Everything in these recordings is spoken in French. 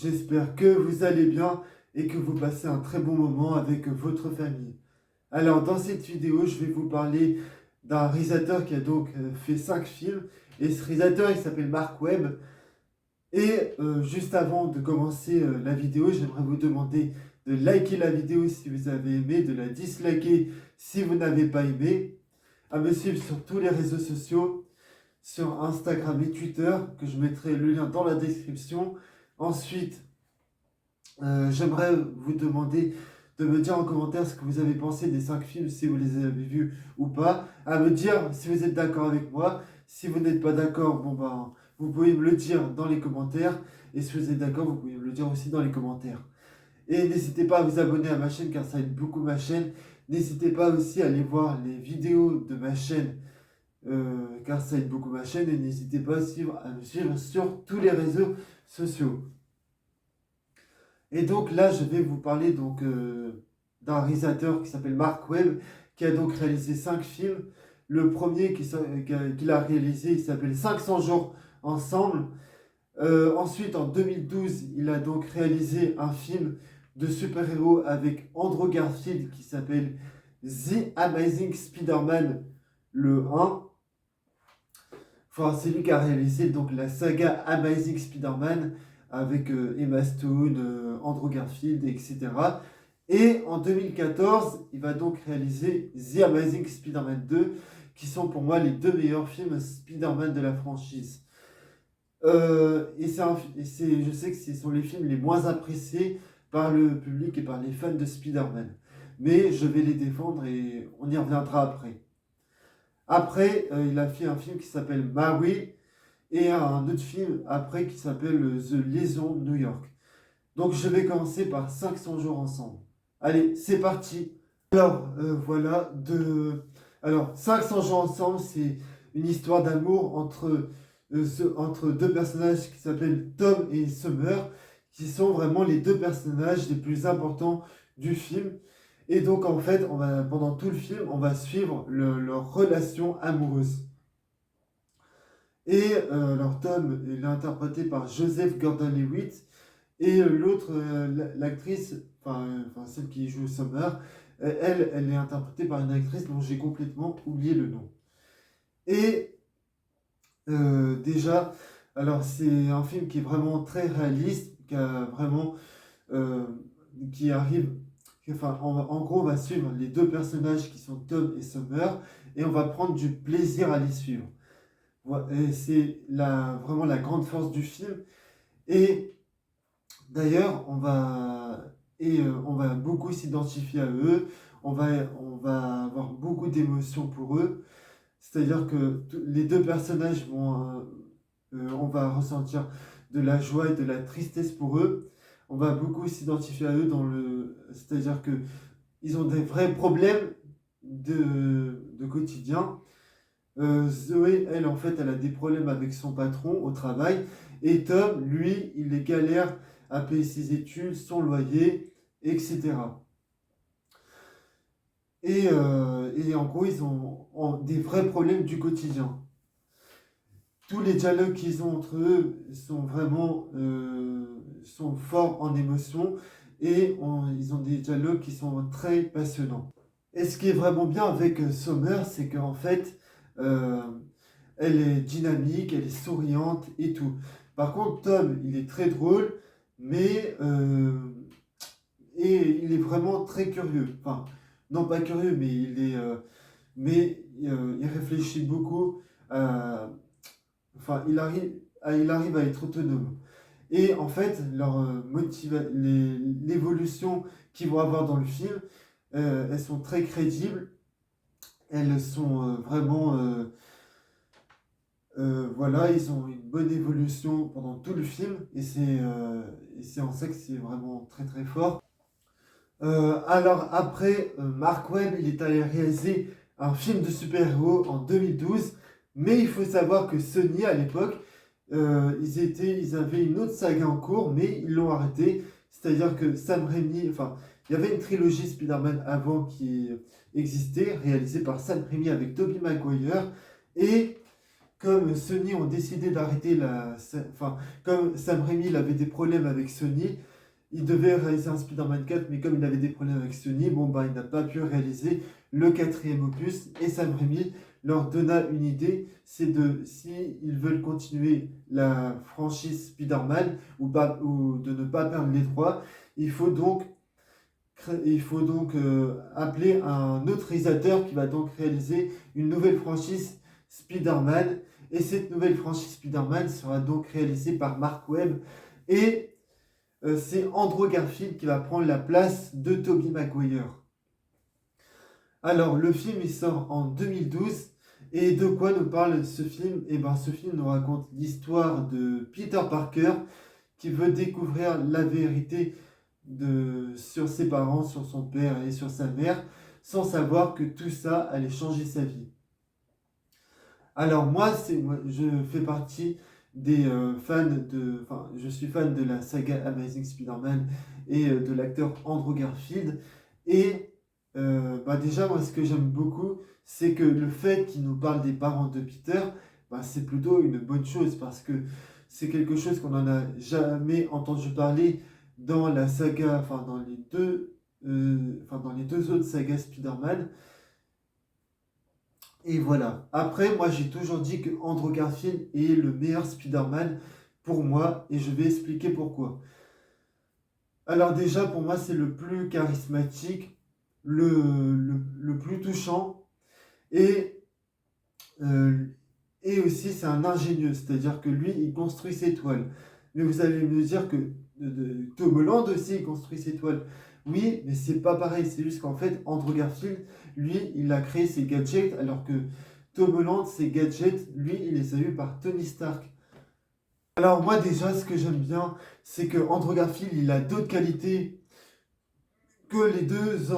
J'espère que vous allez bien et que vous passez un très bon moment avec votre famille. Alors, dans cette vidéo, je vais vous parler d'un réalisateur qui a donc fait 5 films. Et ce réalisateur, il s'appelle Mark Webb. Et juste avant de commencer la vidéo, j'aimerais vous demander de liker la vidéo si vous avez aimé, de la disliker si vous n'avez pas aimé, à me suivre sur tous les réseaux sociaux, sur Instagram et Twitter, que je mettrai le lien dans la description. Ensuite, j'aimerais vous demander de me dire en commentaire ce que vous avez pensé des 5 films, si vous les avez vus ou pas, à me dire si vous êtes d'accord avec moi. Si vous n'êtes pas d'accord, bon ben, vous pouvez me le dire dans les commentaires. Et si vous êtes d'accord, vous pouvez me le dire aussi dans les commentaires. Et n'hésitez pas à vous abonner à ma chaîne car ça aide beaucoup ma chaîne. N'hésitez pas aussi à aller voir les vidéos de ma chaîne car ça aide beaucoup ma chaîne. Et n'hésitez pas aussi à me suivre sur tous les réseaux sociaux. Et donc là, je vais vous parler d'un réalisateur qui s'appelle Mark Webb, qui a donc réalisé 5 films. Le premier qu'il a réalisé, il s'appelle 500 jours ensemble. Ensuite, en 2012, il a donc réalisé un film de super-héros avec Andrew Garfield qui s'appelle The Amazing Spider-Man, le 1. Enfin, c'est lui qui a réalisé donc la saga Amazing Spider-Man avec Emma Stone, Andrew Garfield, etc. Et en 2014, il va donc réaliser The Amazing Spider-Man 2, qui sont pour moi les deux meilleurs films Spider-Man de la franchise. Je sais que ce sont les films les moins appréciés par le public et par les fans de Spider-Man. Mais je vais les défendre et on y reviendra après. Après, il a fait un film qui s'appelle Maui et un autre film après qui s'appelle The Liaison New York. Donc je vais commencer par 500 jours ensemble. Allez, c'est parti. Alors 500 jours ensemble, c'est une histoire d'amour entre deux personnages qui s'appellent Tom et Summer, qui sont vraiment les deux personnages les plus importants du film. Et donc en fait, pendant tout le film, on va suivre leur relation amoureuse. Et alors Tom, il est interprété par Joseph Gordon-Levitt. Et l'autre, l'actrice, celle qui joue Summer, elle est interprétée par une actrice dont j'ai complètement oublié le nom. Et déjà, alors c'est un film qui est vraiment très réaliste, qui a vraiment, qui arrive, en gros, on va suivre les deux personnages qui sont Tom et Summer, et on va prendre du plaisir à les suivre. Et c'est vraiment la grande force du film. Et d'ailleurs, on va beaucoup s'identifier à eux, on va avoir beaucoup d'émotions pour eux. C'est-à-dire que les deux personnages on va ressentir de la joie et de la tristesse pour eux. On va beaucoup s'identifier à eux c'est-à-dire que ils ont des vrais problèmes de quotidien. Zoé, elle, en fait, elle a des problèmes avec son patron au travail. Et Tom, lui, il est galère à payer ses études, son loyer, etc. Et en gros, ils ont des vrais problèmes du quotidien. Tous les dialogues qu'ils ont entre eux sont vraiment sont forts en émotion et ils ont des dialogues qui sont très passionnants. Et ce qui est vraiment bien avec Sommer, c'est qu'en fait, euh, elle est dynamique, elle est souriante et tout. Par contre, Tom, il est très drôle, mais il est vraiment très curieux. Enfin, non pas curieux, mais il réfléchit beaucoup. Il arrive à être autonome. Et en fait, l'évolution qu'ils vont avoir dans le film, elles sont très crédibles. Elles sont vraiment voilà, ils ont une bonne évolution pendant tout le film et c'est en ça que c'est vraiment très très fort. Alors après, Mark Webb, il est allé réaliser un film de super-héros en 2012, mais il faut savoir que Sony à l'époque, ils avaient une autre saga en cours, mais ils l'ont arrêté. C'est-à-dire que Sam Raimi, il y avait une trilogie Spider-Man avant qui existait, réalisée par Sam Raimi avec Tobey Maguire, et comme Sony ont décidé d'arrêter enfin, comme Sam Raimi il avait des problèmes avec Sony, il devait réaliser un Spider-Man 4, mais comme il avait des problèmes avec Sony, bon bah il n'a pas pu réaliser le quatrième opus, et Sam Raimi leur donna une idée, c'est de, si ils veulent continuer la franchise Spider-Man, ou de ne pas perdre les droits, il faut donc appeler un autre réalisateur qui va donc réaliser une nouvelle franchise Spider-Man. Et cette nouvelle franchise Spider-Man sera donc réalisée par Mark Webb. Et c'est Andrew Garfield qui va prendre la place de Tobey Maguire. Alors, le film il sort en 2012. Et de quoi nous parle ce film? Eh bien, ce film nous raconte l'histoire de Peter Parker qui veut découvrir la vérité sur ses parents, sur son père et sur sa mère, sans savoir que tout ça allait changer sa vie. Alors moi, je fais partie des je suis fan de la saga Amazing Spider-Man et de l'acteur Andrew Garfield. Et déjà, moi, ce que j'aime beaucoup, c'est que le fait qu'il nous parle des parents de Peter, c'est plutôt une bonne chose parce que c'est quelque chose qu'on n'en a jamais entendu parler dans la saga, dans les deux autres sagas Spider-Man. Et voilà. Après, moi, j'ai toujours dit que Andrew Garfield est le meilleur Spider-Man pour moi, et je vais expliquer pourquoi. Alors déjà, pour moi, c'est le plus charismatique, le plus touchant, et, euh, et aussi c'est un ingénieux, c'est-à-dire que lui, il construit ses toiles. Mais vous allez me dire que Tom Holland aussi, il construit ses toiles. Oui, mais c'est pas pareil, c'est juste qu'en fait, Andrew Garfield, lui, il a créé ses gadgets, alors que Tom Holland, ses gadgets, lui, il les a eus par Tony Stark. Alors moi déjà, ce que j'aime bien, c'est que Andrew Garfield, il a d'autres qualités que les deux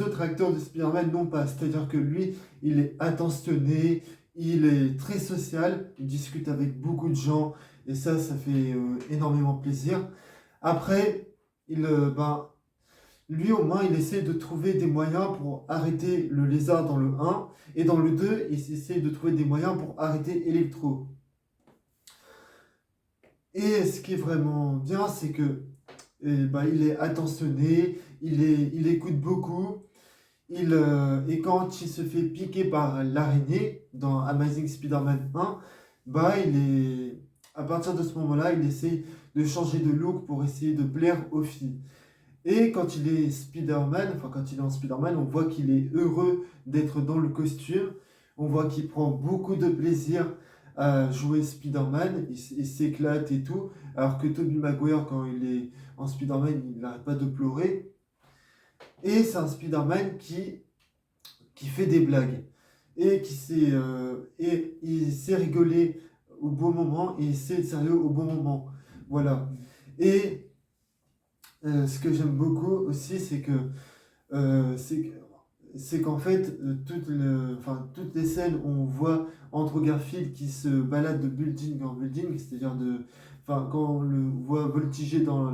autres acteurs de Spider-Man n'ont pas. C'est-à-dire que lui, il est attentionné, il est très social, il discute avec beaucoup de gens, et ça fait énormément plaisir. Après, lui au moins, il essaie de trouver des moyens pour arrêter le lézard dans le 1, et dans le 2, il essaie de trouver des moyens pour arrêter Electro. Et ce qui est vraiment bien, c'est que il est attentionné, il écoute beaucoup. Et quand il se fait piquer par l'araignée dans Amazing Spider-Man 1, à partir de ce moment-là, il essaie de changer de look pour essayer de plaire aux filles. Et quand il est quand il est en Spider-Man, on voit qu'il est heureux d'être dans le costume. On voit qu'il prend beaucoup de plaisir à jouer Spider-Man. Il s'éclate et tout. Alors que Tobey Maguire, quand il est en Spider-Man, il n'arrête pas de pleurer. Et c'est un Spider-Man qui fait des blagues. Et il sait rigoler au bon moment et il sait être sérieux au bon moment. Voilà. Et ce que j'aime beaucoup aussi, euh, c'est c'est qu'en fait, toutes les scènes où on voit Andrew Garfield qui se balade de building en building, quand on le voit voltiger dans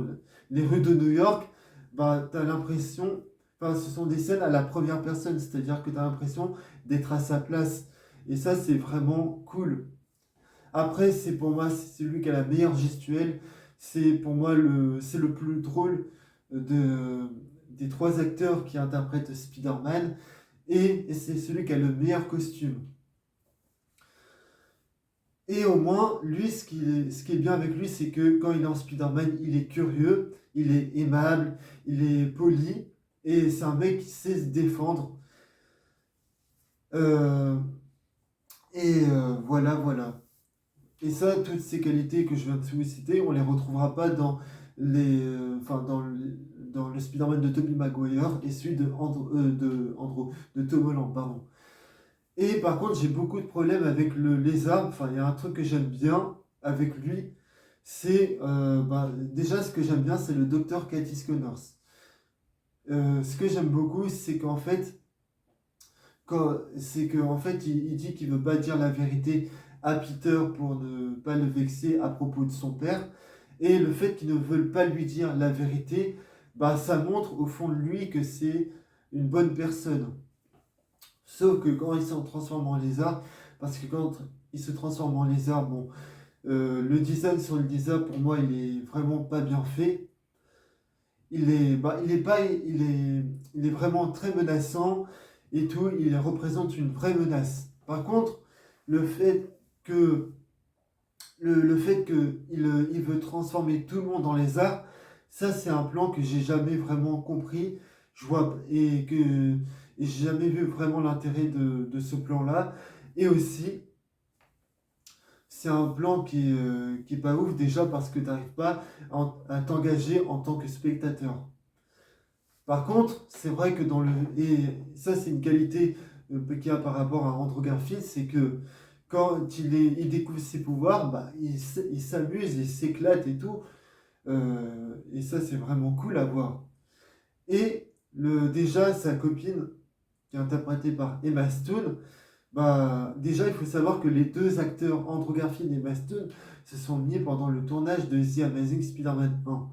les rues de New York, t'as l'impression, ce sont des scènes à la première personne, c'est-à-dire que t'as l'impression d'être à sa place. Et ça, c'est vraiment cool. Après, pour moi, c'est celui qui a la meilleure gestuelle. Pour moi, c'est le plus drôle des trois acteurs qui interprètent Spider-Man. Et c'est celui qui a le meilleur costume. Et au moins, lui, ce qui est bien avec lui, c'est que quand il est en Spider-Man, il est curieux, il est aimable, il est poli. Et c'est un mec qui sait se défendre. Euh, voilà, voilà. Et ça, toutes ces qualités que je viens de vous citer, on les retrouvera pas dans le Spider-Man de Tobey Maguire et celui de Tom Holland, pardon. Et par contre, j'ai beaucoup de problèmes avec le lézard. Enfin, il y a un truc que j'aime bien avec lui, déjà ce que j'aime bien, c'est le docteur Curtis Connors. Ce que j'aime beaucoup, c'est qu'en fait, il dit qu'il veut pas dire la vérité à Peter pour ne pas le vexer à propos de son père. Et le fait qu'il ne veuille pas lui dire la vérité, ça montre au fond de lui que c'est une bonne personne. Sauf que quand il s'en transforme en lézard, parce que il se transforme en lézard. Bon, le design sur le lézard, pour moi, il est vraiment pas bien fait. Il est vraiment très menaçant et tout. Il représente une vraie menace. Par contre, le fait que le fait il veut transformer tout le monde en lézard, ça c'est un plan que j'ai jamais vraiment compris. Je vois et j'ai jamais vu vraiment l'intérêt de ce plan-là. Et aussi, c'est un plan qui est pas ouf déjà parce que tu n'arrives pas à t'engager en tant que spectateur. Par contre, c'est vrai que et ça c'est une qualité qu'il y a par rapport à Andrew Garfield, c'est que quand il découvre ses pouvoirs, bah, il s'amuse, il s'éclate et tout. Et ça c'est vraiment cool à voir. Et déjà sa copine, qui est interprétée par Emma Stone, bah, déjà il faut savoir que les deux acteurs, Andrew Garfield et Emma Stone, se sont mis pendant le tournage de The Amazing Spider-Man 1.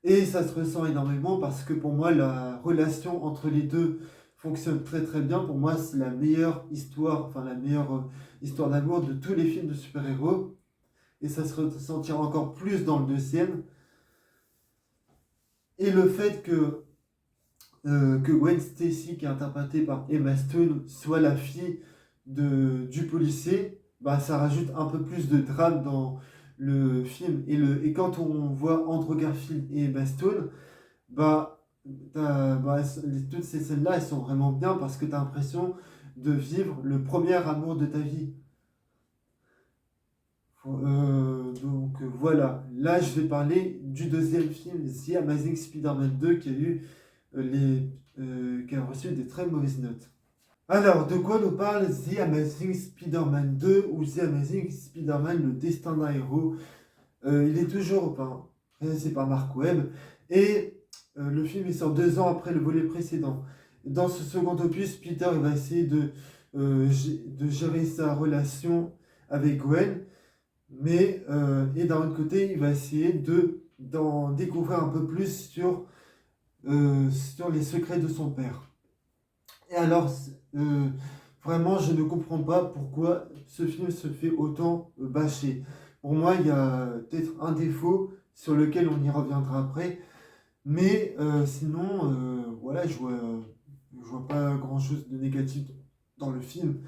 Et ça se ressent énormément parce que pour moi, la relation entre les deux fonctionne très très bien. Pour moi, c'est la meilleure histoire, enfin la meilleure histoire d'amour de tous les films de super-héros. Et ça se ressentira encore plus dans le deuxième. Et le fait que Gwen Stacy, qui est interprétée par Emma Stone, soit la fille du policier, bah, ça rajoute un peu plus de drame dans le film. Et quand on voit Andrew Garfield et Emma Stone, bah, toutes ces scènes-là, elles sont vraiment bien parce que tu as l'impression de vivre le premier amour de ta vie. Voilà, là je vais parler du deuxième film, The Amazing Spider-Man 2, qui a reçu des très mauvaises notes. Alors, de quoi nous parle The Amazing Spider-Man 2 ou The Amazing Spider-Man, le destin d'un héros? Il est toujours réalisé par Mark Webb et le film il sort 2 ans après le volet précédent. Dans ce second opus, Peter il va essayer de gérer sa relation avec Gwen, et d'un autre côté, il va essayer d'en découvrir un peu plus sur les secrets de son père. Et alors, vraiment, je ne comprends pas pourquoi ce film se fait autant bâcher. Pour moi, il y a peut-être un défaut sur lequel on y reviendra après. Mais sinon, voilà, je vois pas grand-chose de négatif dans le film.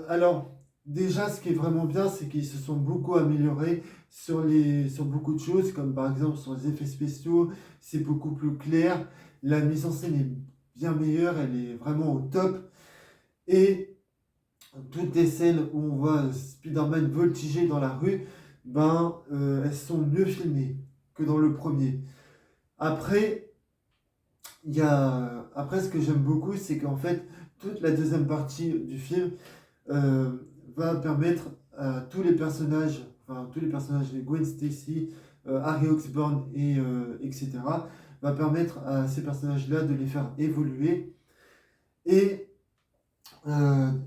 Alors, déjà, ce qui est vraiment bien, c'est qu'ils se sont beaucoup améliorés sur beaucoup de choses, comme par exemple sur les effets spéciaux, c'est beaucoup plus clair, la mise en scène est bien meilleure, elle est vraiment au top. Et toutes les scènes où on voit Spider-Man voltiger dans la rue, elles sont mieux filmées que dans le premier. Après, après ce que j'aime beaucoup, c'est qu'en fait, toute la deuxième partie du film euh, va permettre à tous les personnages, Gwen Stacy, Harry Osborn etc., va permettre à ces personnages-là de les faire évoluer. Et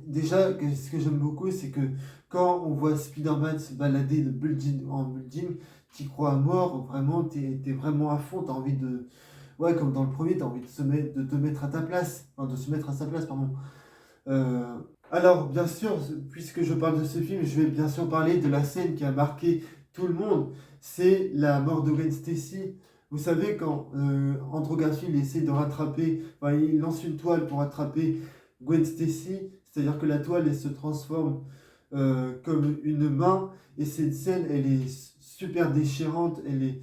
déjà, ce que j'aime beaucoup, c'est que quand on voit Spider-Man se balader de building en building, tu crois à mort, vraiment, t'es vraiment à fond, t'as envie de... Ouais, comme dans le premier, t'as envie de te mettre à ta place, enfin, de se mettre à sa place, pardon. Euh, alors, bien sûr, puisque je parle de ce film, je vais bien sûr parler de la scène qui a marqué tout le monde, c'est la mort de Gwen Stacy. Vous savez, quand Andrew Garfield essaie de rattraper, enfin, il lance une toile pour attraper Gwen Stacy, c'est-à-dire que la toile elle se transforme comme une main, et cette scène elle est super déchirante, elle est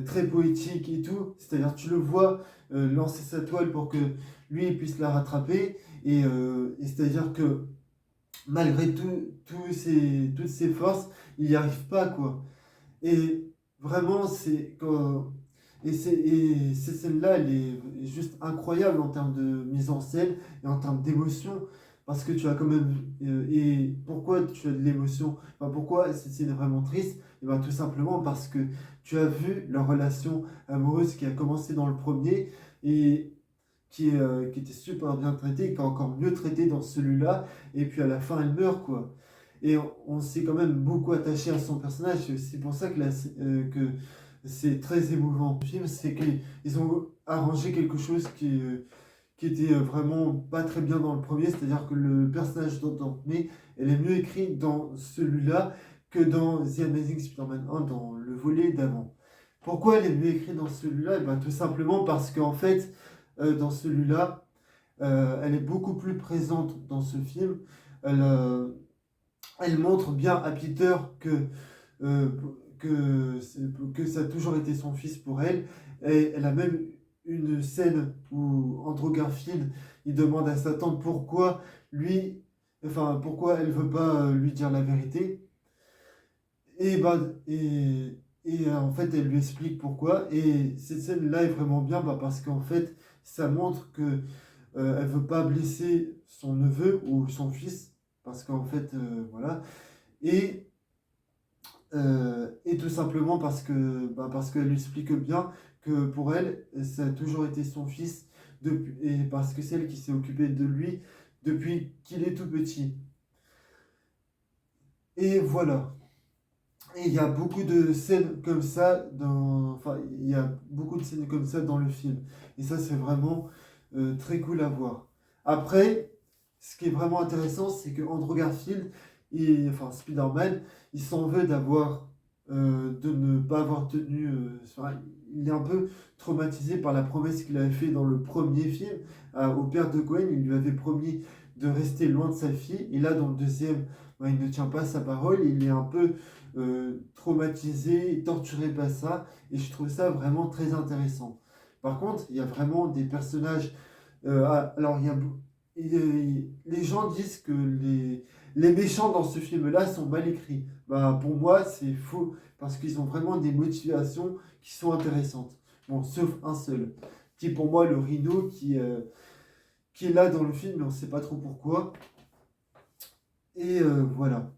très poétique et tout, c'est-à-dire tu le vois lancer sa toile pour que lui il puisse la rattraper, et c'est-à-dire que malgré toutes ses forces, il n'y arrive pas quoi. Et vraiment, cette scène-là, elle est juste incroyable en termes de mise en scène et en termes d'émotion. Parce que tu as quand même. Et pourquoi tu as de l'émotion? Enfin, pourquoi cette scène est vraiment triste? Et bien, tout simplement parce que tu as vu leur relation amoureuse qui a commencé dans le premier et qui était super bien traitée, qui est encore mieux traitée dans celui-là. Et puis à la fin, elle meurt, quoi. Et on s'est quand même beaucoup attaché à son personnage. C'est aussi pour ça que c'est très émouvant. Le film, c'est qu'ils ont arrangé quelque chose qui était vraiment pas très bien dans le premier, c'est-à-dire que le personnage d'Aunt May, elle est mieux écrite dans celui-là que dans The Amazing Spider-Man 1, dans le volet d'avant. Pourquoi elle est mieux écrite dans celui-là? Eh ben, tout simplement parce qu'en fait, dans celui-là, elle est beaucoup plus présente dans ce film. Elle, euh, Elle montre bien à Peter euh, que ça a toujours été son fils pour elle. Et elle a même une scène où Andrew Garfield il demande à sa tante pourquoi elle veut pas lui dire la vérité. Et, bah, en fait, elle lui explique pourquoi. Et cette scène-là est vraiment bien parce qu'en fait, ça montre que elle veut pas blesser son neveu ou son fils. Parce qu'en fait, voilà. Et, et tout simplement parce qu'elle lui explique bien que pour elle, ça a toujours été son fils. Et parce que c'est elle qui s'est occupée de lui depuis qu'il est tout petit. Et voilà. Et il y a beaucoup de scènes comme ça il y a beaucoup de scènes comme ça dans le film. Et ça, c'est vraiment très cool à voir. Après, ce qui est vraiment intéressant, c'est que Andrew Garfield, Spider-Man, il s'en veut de ne pas avoir tenu. Il est un peu traumatisé par la promesse qu'il avait fait dans le premier film au père de Gwen. Il lui avait promis de rester loin de sa fille. Et là, dans le deuxième, il ne tient pas sa parole. Il est un peu traumatisé, torturé par ça, et je trouve ça vraiment très intéressant. Par contre, il y a vraiment des personnages. Alors, les gens disent que les méchants dans ce film-là sont mal écrits. Bah, pour moi, c'est faux, parce qu'ils ont vraiment des motivations qui sont intéressantes. Bon, sauf un seul, qui est pour moi le Rhino, qui est là dans le film, mais on ne sait pas trop pourquoi. Et voilà.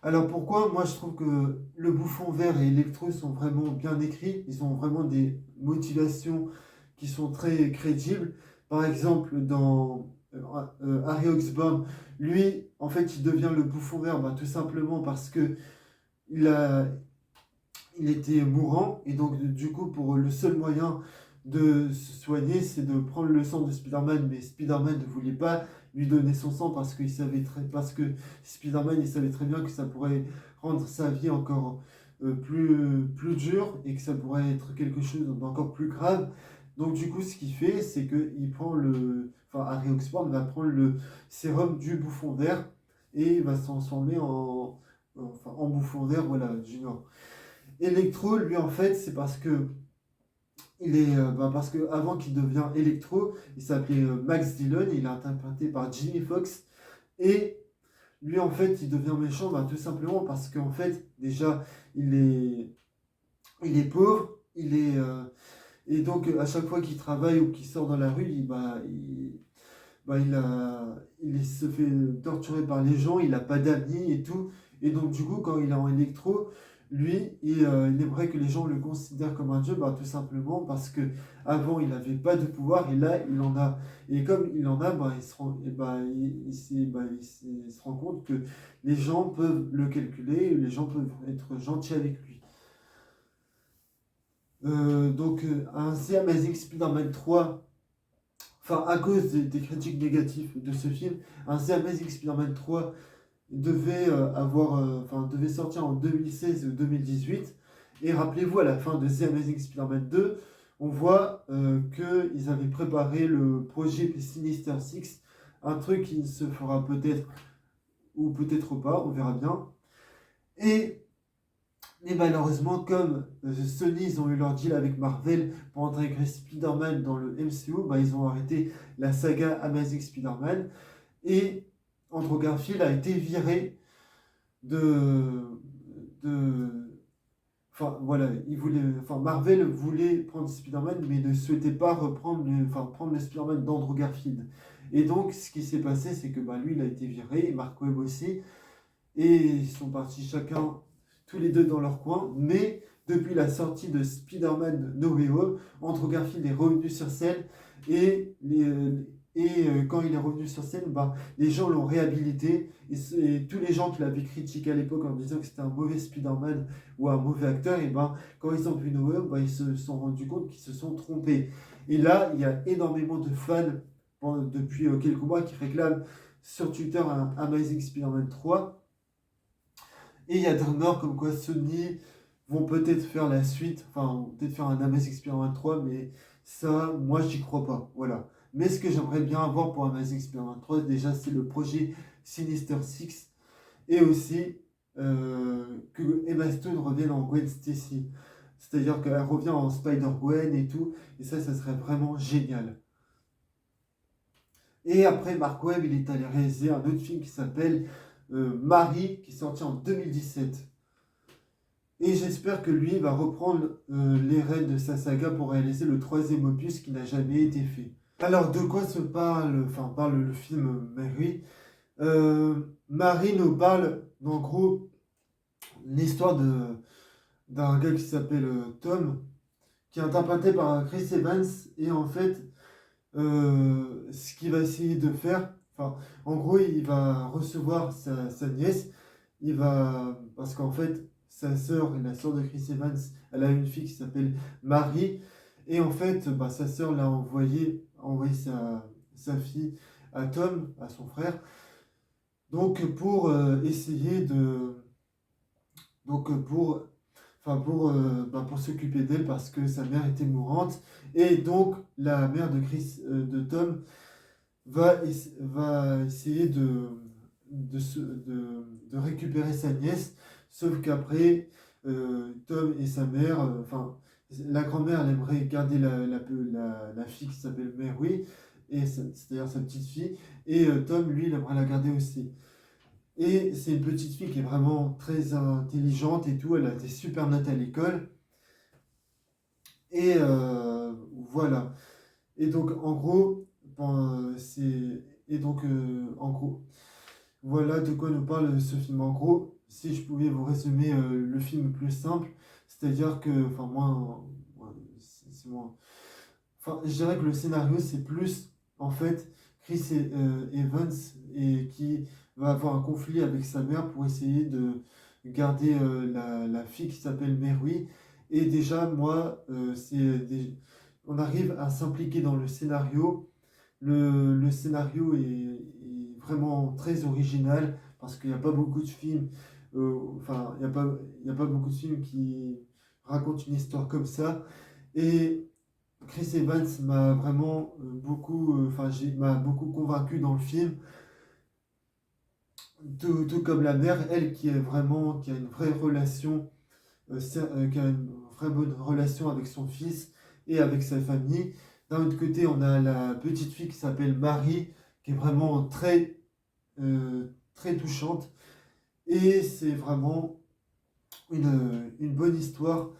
Alors pourquoi? Moi je trouve que le Bouffon Vert et Electro sont vraiment bien écrits, ils ont vraiment des motivations qui sont très crédibles. Par exemple dans Harry Oxbom, lui en fait il devient le Bouffon Vert tout simplement parce que il a, il était mourant et donc du coup pour le seul moyen de se soigner c'est de prendre le sang de Spider-Man, mais Spider-Man ne voulait pas lui donner son sang parce que Spider-Man il savait très bien que ça pourrait rendre sa vie encore plus dure et que ça pourrait être quelque chose d'encore plus grave. Donc du coup ce qu'il fait c'est que Harry Oxford va prendre le sérum du Bouffon Vert et il va se transformer en Bouffon Vert, voilà, du Nord. Electro, lui, en fait, c'est parce que avant qu'il devienne Electro, il s'appelait Max Dillon, il est interprété par Jimmy Fox, et lui, en fait, il devient méchant, tout simplement parce qu'en fait, déjà, il est pauvre, et donc à chaque fois qu'il travaille ou qu'il sort dans la rue, il se fait torturer par les gens, il n'a pas d'amis et tout. Et donc, du coup, quand il est en électro, lui, il aimerait que les gens le considèrent comme un dieu, tout simplement parce que avant il n'avait pas de pouvoir et là, il en a. Et comme il en a, il se rend compte que les gens peuvent le calculer, les gens peuvent être gentils avec lui. Un The Amazing Spider-Man 3. À cause des critiques négatives de ce film, un The Amazing Spider-Man 3 devait sortir en 2016 ou 2018. Et rappelez-vous, à la fin de The Amazing Spider-Man 2, on voit qu'ils avaient préparé le projet Sinister Six, un truc qui ne se fera peut-être ou peut-être pas, on verra bien. Et malheureusement, comme Sony, ils ont eu leur deal avec Marvel pour intégrer Spider-Man dans le MCU, ils ont arrêté la saga Amazing Spider-Man. Et Andrew Garfield a été viré de. Marvel voulait prendre Spider-Man, mais ne souhaitait pas prendre le Spider-Man d'Andrew Garfield. Et donc, ce qui s'est passé, c'est que lui, il a été viré, et Mark Webb aussi. Et ils sont partis chacun tous les deux dans leur coin, mais depuis la sortie de Spider-Man No Way Home, Andrew Garfield est revenu sur scène et, quand il est revenu sur scène, les gens l'ont réhabilité et tous les gens qui l'avaient critiqué à l'époque en disant que c'était un mauvais Spider-Man ou un mauvais acteur, quand ils ont vu No Way Home, ils se sont rendus compte qu'ils se sont trompés. Et là, il y a énormément de fans depuis quelques mois qui réclament sur Twitter un Amazing Spider-Man 3. Et il y a des rumeurs comme quoi Sony vont peut-être faire la suite, enfin, vont peut-être faire un Amazing Spider-Man 3, mais ça, moi, j'y crois pas. Voilà. Mais ce que j'aimerais bien avoir pour Amazing Spider-Man 3, déjà, c'est le projet Sinister Six. Et aussi que Emma Stone revienne en Gwen Stacy. C'est-à-dire qu'elle revient en Spider-Gwen et tout. Et ça serait vraiment génial. Et après, Mark Webb, il est allé réaliser un autre film qui s'appelle Marie, qui est sorti en 2017. Et j'espère que lui va reprendre les rênes de sa saga pour réaliser le troisième opus qui n'a jamais été fait. Alors, de quoi parle le film Mary? Marie nous parle, en gros, l'histoire d'un gars qui s'appelle Tom, qui est interprété par Chris Evans, et en fait, ce qu'il va essayer de faire, en gros, il va recevoir sa nièce, parce qu'en fait, sa sœur, la sœur de Chris Evans, elle a une fille qui s'appelle Marie, et en fait, sa sœur l'a envoyé sa fille à Tom, à son frère, donc pour essayer de, donc pour s'occuper d'elle parce que sa mère était mourante, et donc la mère de Tom va essayer de récupérer sa nièce, sauf qu'après, Tom et sa mère, la grand-mère, elle aimerait garder la fille qui s'appelle Mary, c'est-à-dire sa petite fille, et Tom, lui, il aimerait la garder aussi. Et c'est une petite fille qui est vraiment très intelligente et tout, elle a des super notes à l'école, et voilà. Et donc, en gros, en gros, voilà de quoi nous parle ce film. En gros, si je pouvais vous résumer le film plus simple, c'est-à-dire que, c'est moins. Je dirais que le scénario, c'est plus, en fait, Evans qui va avoir un conflit avec sa mère pour essayer de garder la fille qui s'appelle Mary. Et déjà, moi, on arrive à s'impliquer dans le scénario. Le scénario est vraiment très original parce qu'il n'y a pas beaucoup de films, il y a pas beaucoup de films qui racontent une histoire comme ça. Et Chris Evans m'a vraiment m'a beaucoup convaincu dans le film, tout comme la mère, elle qui a une vraie relation, qui a une vraie bonne relation avec son fils et avec sa famille. D'un autre côté, on a la petite fille qui s'appelle Marie, qui est vraiment très touchante. Et c'est vraiment une bonne histoire.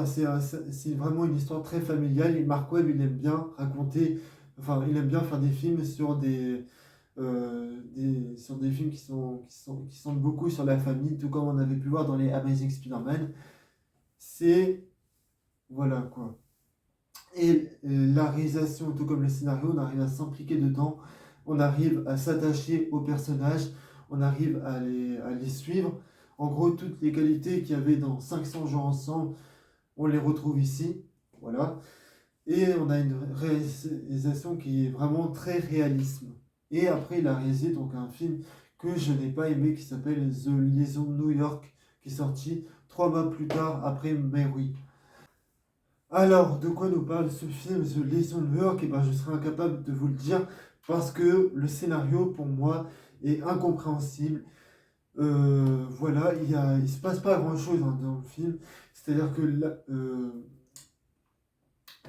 C'est vraiment une histoire très familiale. Et Mark Webb, il aime bien il aime bien faire des films sur des films qui sont beaucoup sur la famille, tout comme on avait pu voir dans les Amazing Spider-Man. C'est, voilà quoi. Et la réalisation, tout comme le scénario, on arrive à s'impliquer dedans, on arrive à s'attacher aux personnages, on arrive à les suivre. En gros, toutes les qualités qu'il y avait dans 500 jours ensemble, on les retrouve ici. Voilà. Et on a une réalisation qui est vraiment très réaliste. Et après, il a réalisé donc un film que je n'ai pas aimé qui s'appelle The Liaison de New York, qui est sorti 3 mois plus tard après Mary. Alors, de quoi nous parle ce film, The Liaison de New York? Eh ben, je serais incapable de vous le dire parce que le scénario, pour moi, est incompréhensible. Voilà, il se passe pas grand-chose dans le film. C'est-à-dire que là,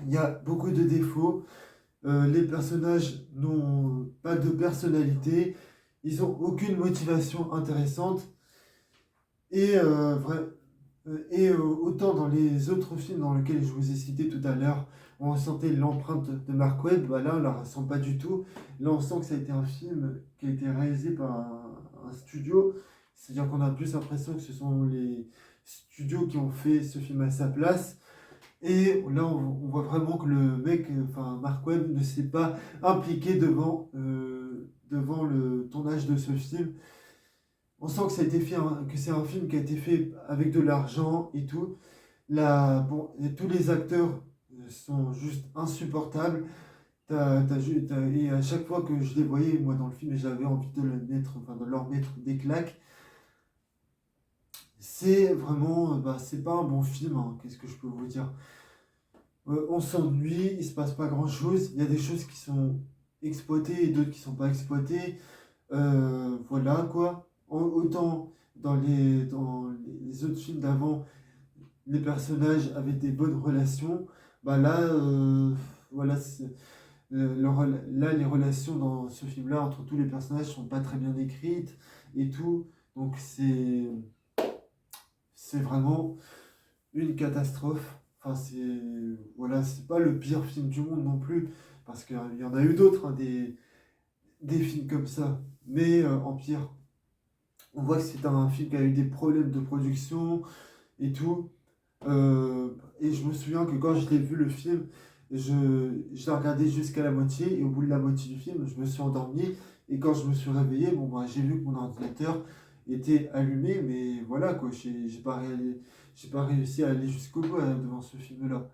il y a beaucoup de défauts. Les personnages n'ont pas de personnalité. Ils n'ont aucune motivation intéressante. Et, autant dans les autres films dans lesquels je vous ai cité tout à l'heure, on ressentait l'empreinte de Mark Webb, là on la ressent pas du tout. Là on sent que ça a été un film qui a été réalisé par un studio. C'est-à-dire qu'on a plus l'impression que ce sont les studios qui ont fait ce film à sa place. Et là, on voit vraiment que le mec, Mark Webb, ne s'est pas impliqué devant le tournage de ce film. On sent que ça a été fait, que c'est un film qui a été fait avec de l'argent et tout. Et tous les acteurs sont juste insupportables. Et à chaque fois que je les voyais, moi, dans le film, j'avais envie de le mettre, enfin, de leur mettre des claques. C'est vraiment, bah, c'est pas un bon film, hein, qu'est-ce que je peux vous dire? On s'ennuie, il se passe pas grand-chose. Il y a des choses qui sont exploitées et d'autres qui sont pas exploitées. Voilà quoi. Autant dans les autres films d'avant, les personnages avaient des bonnes relations. Bah là, voilà, là, les relations dans ce film-là entre tous les personnages sont pas très bien écrites et tout. Donc c'est vraiment une catastrophe. Enfin, voilà, c'est pas le pire film du monde non plus, parce qu'il y en a eu d'autres, hein, des films comme ça, mais en pire. On voit que c'est un film qui a eu des problèmes de production et tout. Et je me souviens que quand je l'ai vu le film, je l'ai regardé jusqu'à la moitié, et au bout de la moitié du film, je me suis endormi. Et quand je me suis réveillé, bon, bah, j'ai vu que mon ordinateur était allumé, mais voilà quoi, j'ai pas réussi à aller jusqu'au bout devant ce film-là.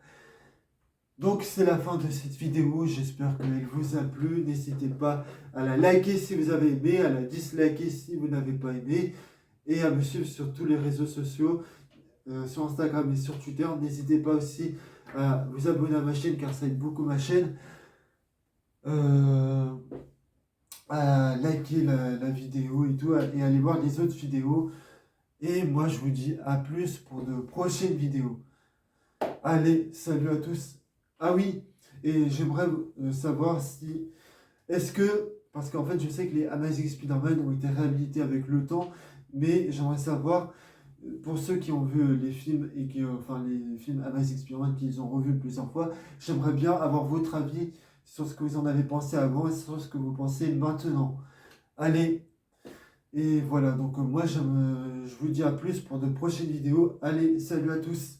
Donc c'est la fin de cette vidéo, j'espère qu'elle vous a plu. N'hésitez pas à la liker si vous avez aimé, à la disliker si vous n'avez pas aimé, et à me suivre sur tous les réseaux sociaux, sur Instagram et sur Twitter. N'hésitez pas aussi à vous abonner à ma chaîne car ça aide beaucoup ma chaîne. Euh, à liker la vidéo et tout, et aller voir les autres vidéos. Et moi je vous dis à plus pour de prochaines vidéos. Allez, salut à tous. Ah oui, et j'aimerais savoir si... Est-ce que... Parce qu'en fait, je sais que les Amazing Spider-Man ont été réhabilités avec le temps, mais j'aimerais savoir, pour ceux qui ont vu les films, et qui, enfin les films Amazing Spider-Man qu'ils ont revus plusieurs fois, j'aimerais bien avoir votre avis sur ce que vous en avez pensé avant et sur ce que vous pensez maintenant. Allez, et voilà, donc moi je vous dis à plus pour de prochaines vidéos. Allez, salut à tous.